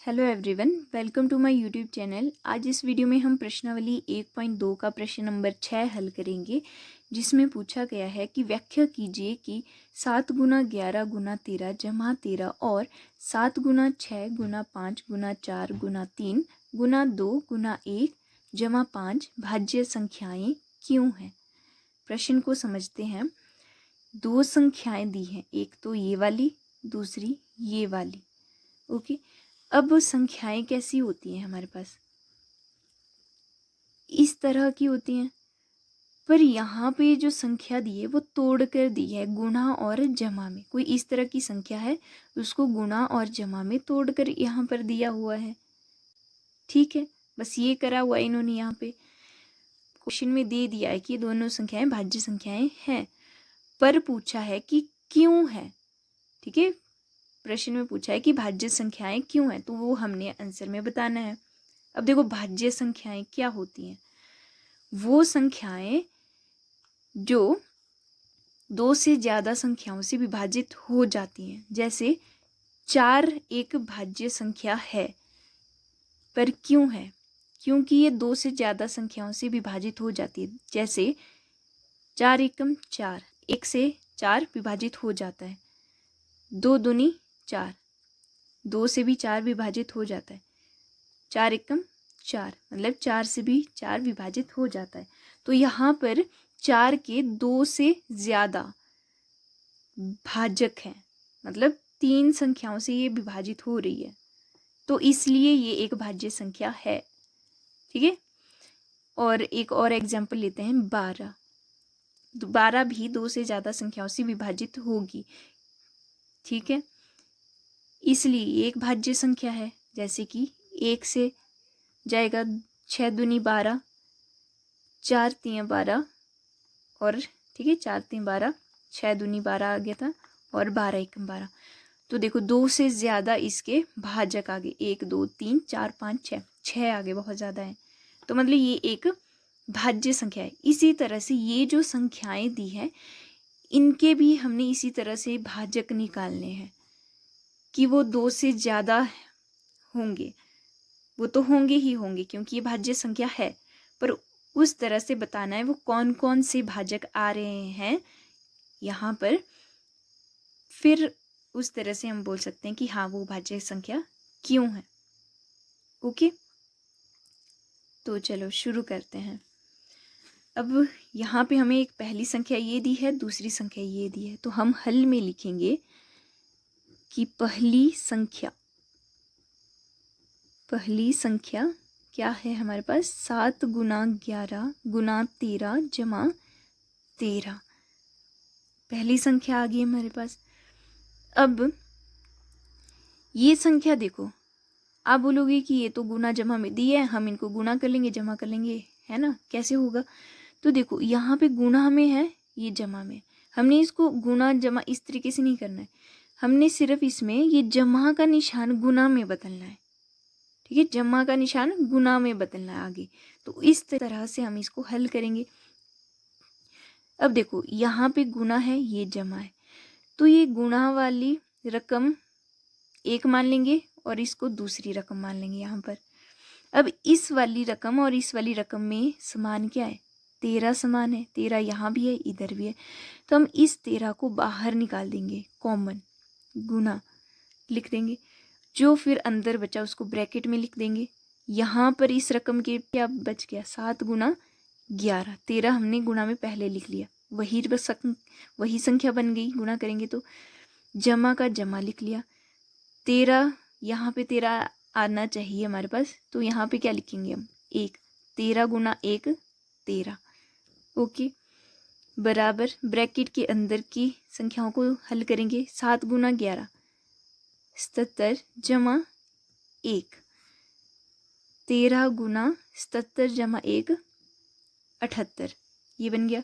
Hello everyone, welcome to my YouTube channel. आज इस video में हम प्रश्नावली 1.2 का प्रश्न नंबर 6 हल करेंगे, जिसमें पूछा गया है कि व्याख्या कीजिए कि 7 गुना 11 गुना 13 जमा 13 और 7 गुना 6 गुना 5 गुना 4 गुना 3 गुना 2 गुना 1 जमा 5 भाज्य संख्याएं क्यों हैं। प्रश्न को समझते हैं। दो संख्याएं दी हैं, एक तो ये वाली, दूसरी ये वाली। ओके, अब संख्याएं कैसी होती हैं हमारे पास, इस तरह की होती हैं, पर यहाँ पे जो संख्या दी है वो तोड़ कर दी है गुणा और जमा में। कोई इस तरह की संख्या है, उसको गुणा और जमा में तोड़कर यहाँ पर दिया हुआ है। ठीक है, बस ये करा हुआ है इन्होंने। यहाँ पे क्वेश्चन में दे दिया है कि दोनों संख्याएं भाज्य संख्याएं हैं, पर पूछा है कि क्यों है। ठीक है, प्रश्न में पूछा है कि भाज्य संख्याएं क्यों हैं, तो वो हमने आंसर में बताना है। अब देखो, भाज्य संख्याएं क्या होती हैं। वो संख्याएं जो दो से ज़्यादा संख्याओं से विभाजित हो जाती हैं। जैसे 4 एक भाज्य संख्या है, पर क्यों है? क्योंकि ये दो से ज़्यादा संख्याओं से विभाजित हो जाती है। जैसे 4 एकम 4, 1 से 4 विभाजित हो जाता है। 2 दूनी 4, 2 से भी 4 विभाजित हो जाता है। 4 एकम 4, मतलब 4 से भी 4 विभाजित हो जाता है। तो यहाँ पर 4 के 2 से ज़्यादा भाजक हैं, मतलब 3 संख्याओं से ये विभाजित हो रही है, तो इसलिए ये एक भाज्य संख्या है। ठीक है, और एक और एग्जाम्पल लेते हैं 12। तो 12 भी 2 से ज़्यादा संख्याओं से विभाजित होगी। ठीक है, इसलिए ये एक भाज्य संख्या है। जैसे कि 1 से जाएगा 6 दूनी 12, 4 तीन 12, और ठीक है 4 तीन 12, 6 दूनी 12 आ गया था, और 12 एकम 12। तो देखो, 2 से ज़्यादा इसके भाजक आगे, 1 2 3 4 5 6, 6 आगे बहुत ज़्यादा है, तो मतलब ये एक भाज्य संख्या है। इसी तरह से ये जो संख्याएं दी हैं, इनके भी हमने इसी तरह से भाजक निकालने हैं कि वो 2 से ज़्यादा होंगे। वो तो होंगे ही होंगे क्योंकि ये भाज्य संख्या है, पर उस तरह से बताना है वो कौन कौन से भाजक आ रहे हैं यहाँ पर। फिर उस तरह से हम बोल सकते हैं कि हाँ, वो भाज्य संख्या क्यों है। ओके, तो चलो शुरू करते हैं। अब यहाँ पे हमें एक पहली संख्या ये दी है, दूसरी संख्या ये दी है, तो हम हल में लिखेंगे कि पहली संख्या क्या है हमारे पास, 7 गुना 11 गुना 13 जमा 13। पहली संख्या आ गई हमारे पास। अब ये संख्या देखो, आप बोलोगे कि ये तो गुना जमा में दी है, हम इनको गुना कर लेंगे जमा कर लेंगे, है ना, कैसे होगा। तो देखो, यहाँ पे गुना में है, ये जमा में। हमने इसको गुना जमा इस तरीके से नहीं करना है, हमने सिर्फ इसमें ये जमा का निशान गुना में बदलना है। ठीक है, जमा का निशान गुना में बदलना है आगे। तो इस तरह से हम इसको हल करेंगे। अब देखो, यहाँ पे गुना है, ये जमा है, तो ये गुणा वाली रकम एक मान लेंगे और इसको दूसरी रकम मान लेंगे यहाँ पर। अब इस वाली रकम और इस वाली रकम में समान क्या है, 13 समान है। 13 यहाँ भी है, इधर भी है, तो हम इस 13 को बाहर निकाल देंगे, कॉमन गुना लिख देंगे। जो फिर अंदर बचा उसको ब्रैकेट में लिख देंगे। यहाँ पर इस रकम के क्या बच गया, 7 गुना 11। 13 हमने गुणा में पहले लिख लिया, वही संख्या बन गई, गुणा करेंगे तो। जमा का जमा लिख लिया, 13 यहाँ पे 13 आना चाहिए हमारे पास, तो यहाँ पे क्या लिखेंगे हम, 1। 13 गुना 1 13। ओके, बराबर ब्रैकेट के अंदर की संख्याओं को हल करेंगे। 7 गुना 11 77 जमा 1, 13 गुना 77 जमा 1 78, ये बन गया।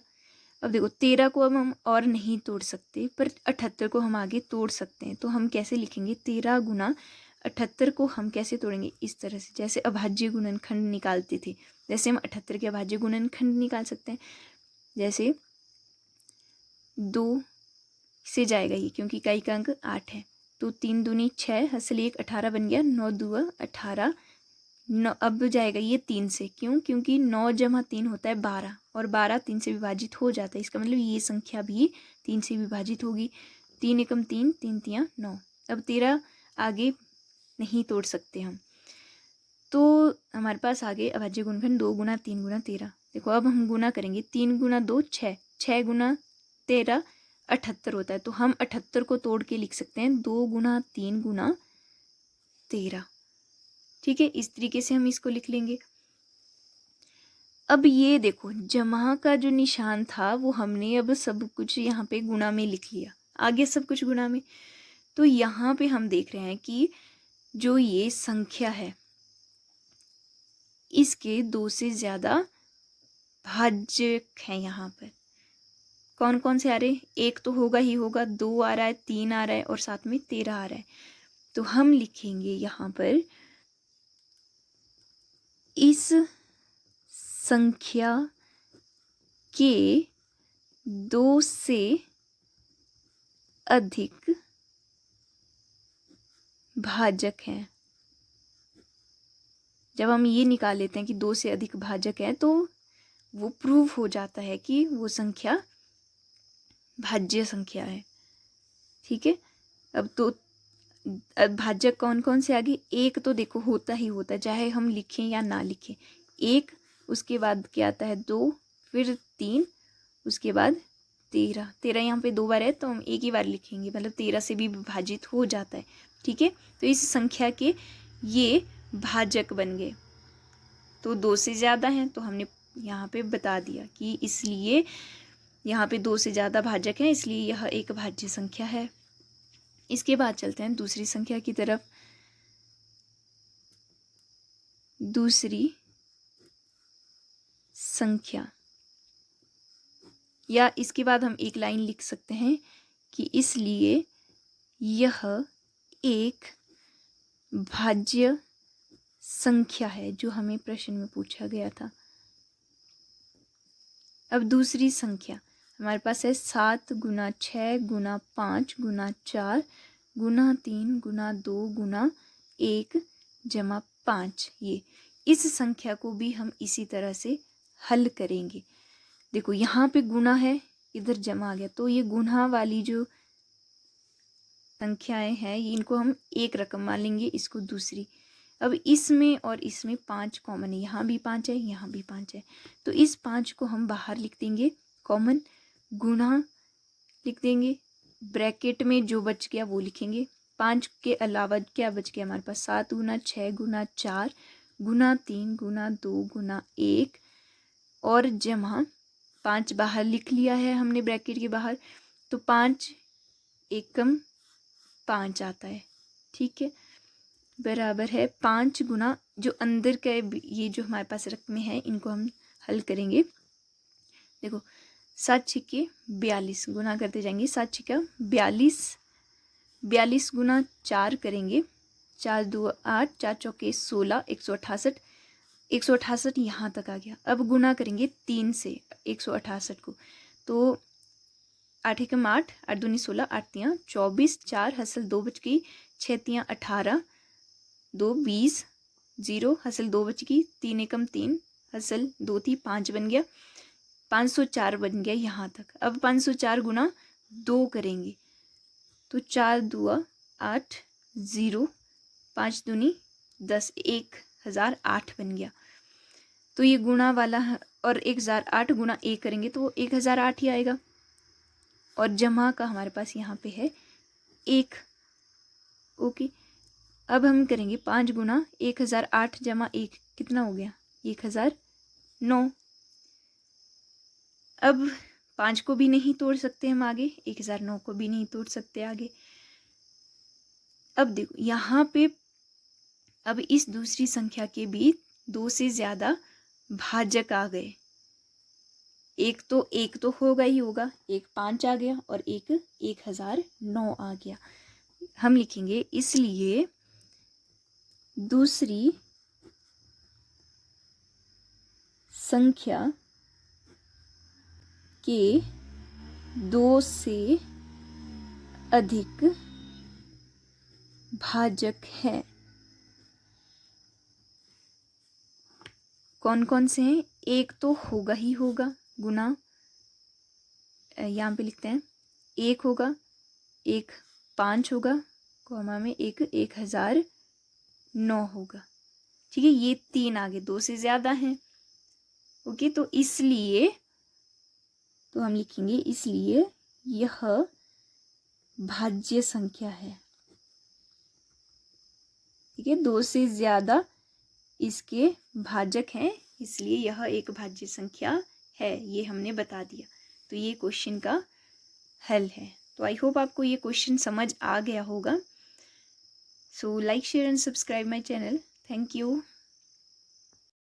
अब देखो, 13 को अब हम और नहीं तोड़ सकते, पर 78 को हम आगे तोड़ सकते हैं। तो हम कैसे लिखेंगे, 13 गुना 78 को हम कैसे तोड़ेंगे, इस तरह से, जैसे अभाज्य गुणनखंड निकालते थे, जैसे हम 78 के अभाज्य गुणनखंड निकाल सकते हैं। जैसे 2 से जाएगा ये, क्योंकि इकाई का अंक 8 है, तो 3 दूनी 6 हसल 1 18 बन गया, 9 दूआ 18। 9 अब जाएगा ये 3 से, क्यों? क्योंकि 9 जमा 3 होता है 12 और 12 3 से विभाजित हो जाता है, इसका मतलब ये संख्या भी 3 से विभाजित होगी। 3 एकम 3, 3 तियाँ 9। अब 13 आगे नहीं तोड़ सकते हम, तो हमारे पास आगे अभाज्य गुणनफल 2 गुना 3 गुना 13। देखो अब हम गुना करेंगे, 3 गुना 2 6, 6 गुना 13 78 होता है, तो हम 78 को तोड़ के लिख सकते हैं 2 गुना 3 गुना 13। ठीक है, इस तरीके से हम इसको लिख लेंगे। अब ये देखो जमा का जो निशान था वो हमने अब सब कुछ यहाँ पे गुणा में लिख लिया, आगे सब कुछ गुणा में। तो यहाँ पे हम देख रहे हैं कि जो ये संख्या है इसके 2 से ज़्यादा भाज्यक हैं। यहाँ पर कौन कौन से आ रहे हैं? एक तो होगा ही होगा, 2 आ रहा है, 3 आ रहा है और साथ में 13 आ रहा है। तो हम लिखेंगे यहाँ पर इस संख्या के 2 से अधिक भाजक हैं। जब हम ये निकाल लेते हैं कि 2 से अधिक भाजक है तो वो प्रूव हो जाता है कि वो संख्या भाज्य संख्या है। ठीक है, अब तो भाजक कौन कौन से आगे? एक तो देखो होता ही होता है, चाहे हम लिखें या ना लिखें। एक, उसके बाद क्या आता है 2, फिर 3, उसके बाद 13। 13 यहाँ पे 2 बार है तो हम एक ही बार लिखेंगे, मतलब 13 से भी विभाजित हो जाता है। ठीक है, तो इस संख्या के ये भाजक बन गए। तो 2 से ज़्यादा हैं तो हमने यहाँ पे बता दिया कि इसलिए यहाँ पे 2 से ज़्यादा भाजक हैं, इसलिए यह एक भाज्य संख्या है। इसके बाद चलते हैं दूसरी संख्या की तरफ। दूसरी संख्या, या इसके बाद हम एक लाइन लिख सकते हैं कि इसलिए यह एक भाज्य संख्या है, जो हमें प्रश्न में पूछा गया था। अब दूसरी संख्या हमारे पास है 7 गुना 6 गुना 5 गुना 4 गुना 3 गुना 2 गुना 1 जमा 5। ये इस संख्या को भी हम इसी तरह से हल करेंगे। देखो यहाँ पे गुना है, इधर जमा आ गया, तो ये गुना वाली जो संख्याएं हैं इनको हम एक रकम मान लेंगे, इसको दूसरी। अब इसमें और इसमें 5 कॉमन है, यहाँ भी 5 है, यहाँ भी 5 है, तो इस 5 को हम बाहर लिख देंगे, कॉमन गुना लिख देंगे, ब्रैकेट में जो बच गया वो लिखेंगे। 5 के अलावा क्या बच गया हमारे पास? 7 गुना 6 गुना 4 गुना 3 गुना 2 गुना 1 और जमा 5 बाहर लिख लिया है हमने ब्रैकेट के बाहर, तो 5 एकम 5 आता है। ठीक है, बराबर है 5 गुना जो अंदर का ये जो हमारे पास रकमें हैं इनको हम हल करेंगे। देखो 7 छिक्के 42 गुना करते जाएंगे, 7 छिक्का 42, 42 गुना 4 करेंगे, 4 2 8, 4 चौके 16, 168, 168 यहाँ तक आ गया। अब गुना करेंगे 3 से 168 को, तो 8 एकम 8, 8 दूनी 16, 8 तियाँ 24, 4 हसल 2 बच गई, 6 तियाँ 18, 2 20, 0 हसल 2 बच गई, 3 एकम 3 हसल 2 थी 5 बन गया, 504 बन गया यहाँ तक। अब 504 गुना 2 करेंगे, तो 4 दुआ 8, 0 5 दूनी 10, 1008 बन गया। तो ये गुणा वाला है, और 1008 गुना 1 करेंगे तो 1008 ही आएगा, और जमा का हमारे पास यहाँ पे है 1। ओके, अब हम करेंगे 5 गुना 1008 जमा 1, कितना हो गया? 1009। अब 5 को भी नहीं तोड़ सकते हम आगे, 1009 को भी नहीं तोड़ सकते आगे। अब देखो यहाँ पे अब इस दूसरी संख्या के भी 2 से ज़्यादा भाजक आ गए। एक तो होगा ही होगा, एक 5 आ गया और एक 1009 आ गया। हम लिखेंगे इसलिए दूसरी संख्या के 2 से अधिक भाजक है। कौन कौन से हैं? एक तो होगा ही होगा गुना, यहाँ पे लिखते हैं एक होगा, एक 5 होगा, कॉमा में एक 1009 होगा। ठीक है, ये 3 आगे 2 से ज़्यादा हैं। ओके, तो इसलिए तो हम लिखेंगे इसलिए यह भाज्य संख्या है। ठीक है, 2 से ज़्यादा इसके भाजक हैं, इसलिए यह एक भाज्य संख्या है। ये हमने बता दिया। तो ये क्वेश्चन का हल है। तो आई होप आपको ये क्वेश्चन समझ आ गया होगा। So like share and subscribe my channel. Thank you.